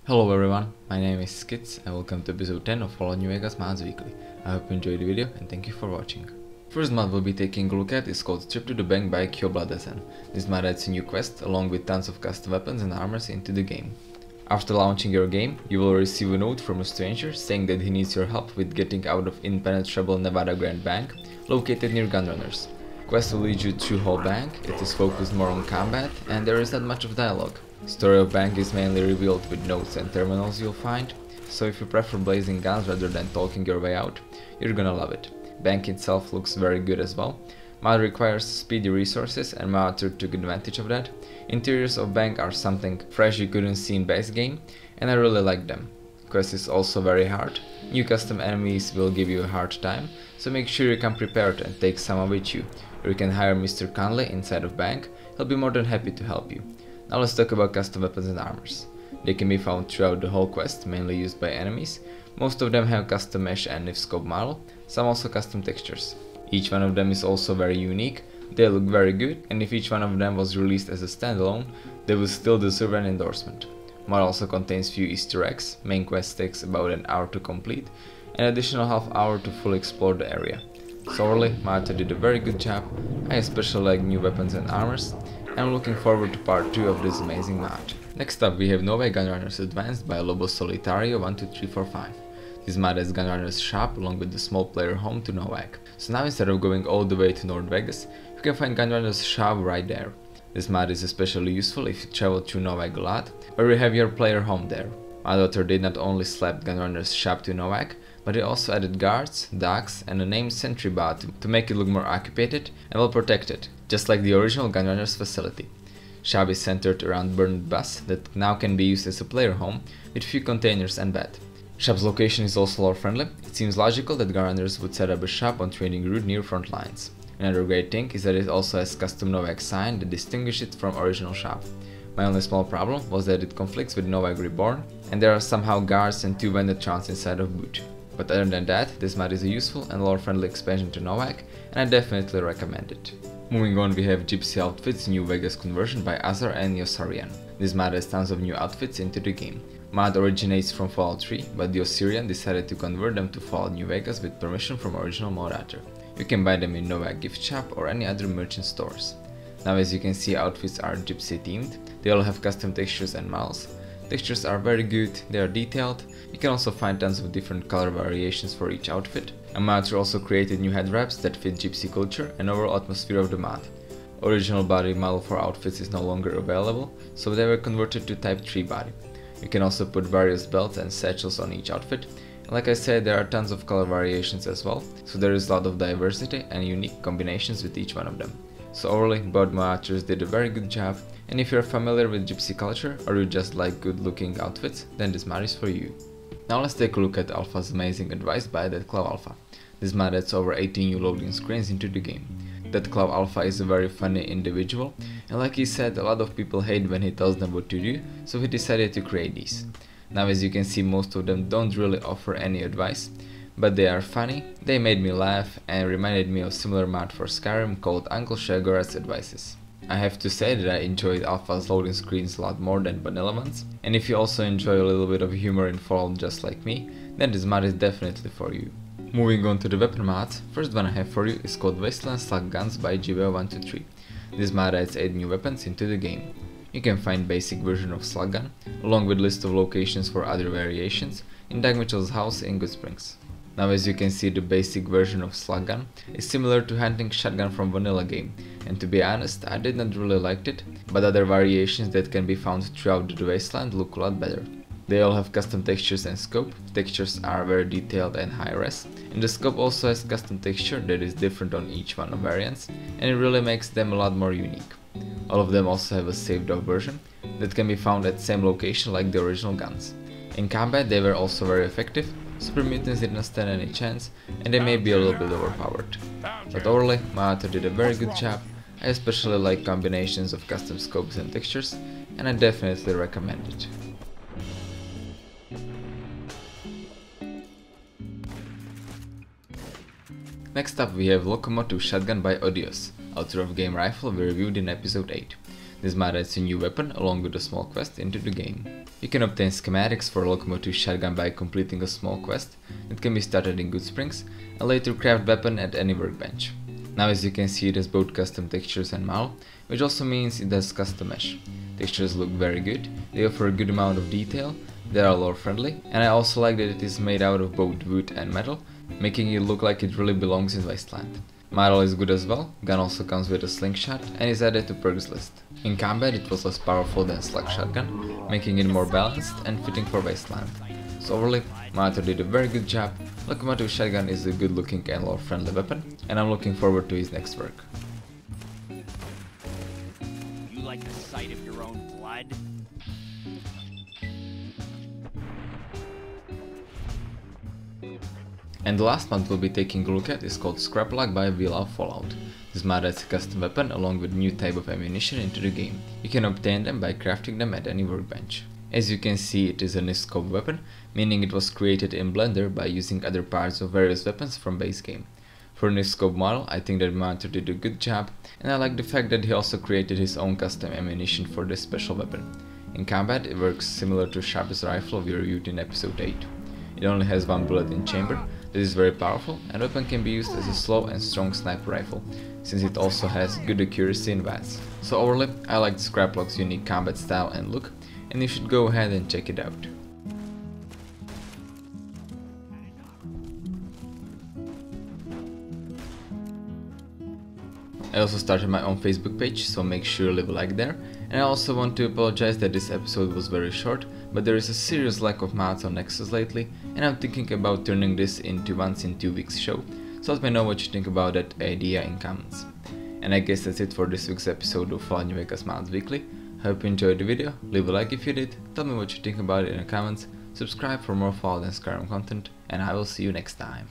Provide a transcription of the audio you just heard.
Hello everyone, my name is Skits and welcome to episode 10 of Follow New Vegas Mods Weekly. I hope you enjoyed the video and thank you for watching. First mod we'll be taking a look at is called Trip to the Bank by Bladezen. This mod adds a new quest along with tons of custom weapons and armors into the game. After launching your game, you will receive a note from a stranger saying that he needs your help with getting out of impenetrable Nevada Grand Bank located near Gunrunners. Quest will lead you through whole bank, it is focused more on combat and there is not much of dialogue. Story of bank is mainly revealed with notes and terminals you'll find, so if you prefer blazing guns rather than talking your way out, you're gonna love it. Bank itself looks very good as well. Mod requires speedy resources and my author took advantage of that. Interiors of bank are something fresh you couldn't see in base game and I really like them. Quest is also very hard. New custom enemies will give you a hard time, so make sure you come prepared and take someone with you. Or you can hire Mr. Conley inside of bank, he'll be more than happy to help you. Now let's talk about custom weapons and armors. They can be found throughout the whole quest, mainly used by enemies. Most of them have custom mesh and if scope model, some also custom textures. Each one of them is also very unique, they look very good, and if each one of them was released as a standalone, they will still deserve an endorsement. Mod also contains few Easter eggs, main quest takes about an hour to complete, and additional half hour to fully explore the area. So overall, my author did a very good job. I especially like new weapons and armors, and I'm looking forward to part 2 of this amazing mod. Next up we have Novac Gun Runners Advanced by Lobo Solitario 12345. This mod has Gunrunners shop along with the small player home to Novac. So now instead of going all the way to North Vegas, you can find Gunrunners shop right there. This mod is especially useful if you travel through Novac a lot, or you have your player home there. My author did not only slap Gunrunners shop to Novac, but he also added guards, docks and a named sentry bot to make it look more occupied and well protected, just like the original Gunrunners facility. Shop is centered around burned bus that now can be used as a player home with few containers and bed. Shop's location is also lore friendly. It seems logical that Gunrunners would set up a shop on trading route near front lines. Another great thing is that it also has custom Novac sign that distinguishes it from original shop. My only small problem was that it conflicts with Novac Reborn and there are somehow guards and 2 Vendetrons inside of boot. But other than that, this mod is a useful and lore-friendly expansion to Novac, and I definitely recommend it. Moving on, we have Gypsy Outfits New Vegas conversion by Azar and Yossarian. This mod has tons of new outfits into the game. Mod originates from Fallout 3, but the Yossarian decided to convert them to Fallout New Vegas with permission from original mod author. You can buy them in Novac gift shop or any other merchant stores. Now as you can see, outfits are Gypsy themed, they all have custom textures and models. Textures are very good, they are detailed, you can also find tons of different color variations for each outfit. And my author also created new head wraps that fit gypsy culture and overall atmosphere of the mod. Original body model for outfits is no longer available, so they were converted to Type 3 body. You can also put various belts and satchels on each outfit, and like I said, there are tons of color variations as well, so there is a lot of diversity and unique combinations with each one of them. So overall, both my authors did a very good job, and if you're familiar with gypsy culture or you just like good looking outfits, then this mod is for you. Now let's take a look at Alpha's amazing advice by Dwefcaw Alpha. This mod adds over 18 new loading screens into the game. Dwefcaw Alpha is a very funny individual, and like he said, a lot of people hate when he tells them what to do, so he decided to create these. Now as you can see, most of them don't really offer any advice, but they are funny, they made me laugh and reminded me of similar mod for Skyrim called Uncle Shagora's Advices. I have to say that I enjoyed Alpha's loading screens a lot more than vanilla ones, and if you also enjoy a little bit of humor in Fallout just like me, then this mod is definitely for you. Moving on to the weapon mods, first one I have for you is called Wasteland Slug guns by Jiveo 123. This mod adds 8 new weapons into the game. You can find basic version of slug gun, along with list of locations for other variations, in Doug Mitchell's house in Good Springs. Now as you can see, the basic version of slug gun is similar to hunting shotgun from vanilla game, and to be honest, I did not really like it, but other variations that can be found throughout the Wasteland look a lot better. They all have custom textures and scope, textures are very detailed and high res, and the scope also has custom texture that is different on each one of variants, and it really makes them a lot more unique. All of them also have a saved off version that can be found at same location like the original guns. In combat they were also very effective, super mutants did not stand any chance, and they may be a little bit overpowered. But overall, my author did a very good job. I especially like combinations of custom scopes and textures, and I definitely recommend it. Next up we have Locomotive Shotgun by Odioss, author of Game Rifle we reviewed in episode 8. This mod adds a new weapon along with a small quest into the game. You can obtain schematics for Locomotive Shotgun by completing a small quest that can be started in Goodsprings and later craft weapon at any workbench. Now as you can see, it has both custom textures and model, which also means it has custom mesh. Textures look very good, they offer a good amount of detail, they are lore friendly, and I also like that it is made out of both wood and metal, making it look like it really belongs in Wasteland. Model is good as well, gun also comes with a slingshot and is added to perks list. In combat it was less powerful than Slug Shotgun, making it more balanced and fitting for Wasteland. So overall, my author did a very good job. Locomotive Shotgun is a good looking and lore friendly weapon, and I'm looking forward to his next work. You like the sight of your own blood? And the last mod we'll be taking a look at is called ScrapLock by Welovefallout. This mod adds a custom weapon along with new type of ammunition into the game. You can obtain them by crafting them at any workbench. As you can see, it is a no-scope weapon, meaning it was created in Blender by using other parts of various weapons from base game. For a no-scope model, I think that my author did a good job, and I like the fact that he also created his own custom ammunition for this special weapon. In combat, it works similar to Sharpest rifle we reviewed in episode 8. It only has one bullet in chamber. This is very powerful, and weapon can be used as a slow and strong sniper rifle, since it also has good accuracy in VATS. So overall, I like the ScrapLock's unique combat style and look, and you should go ahead and check it out. I also started my own Facebook page, so make sure to leave a like there. And I also want to apologize that this episode was very short, but there is a serious lack of mods on Nexus lately, and I'm thinking about turning this into once in 2 weeks show, so let me know what you think about that idea in comments. And I guess that's it for this week's episode of Fallout New Vegas Mods Weekly. Hope you enjoyed the video, leave a like if you did, tell me what you think about it in the comments, subscribe for more Fallout and Skyrim content, and I will see you next time.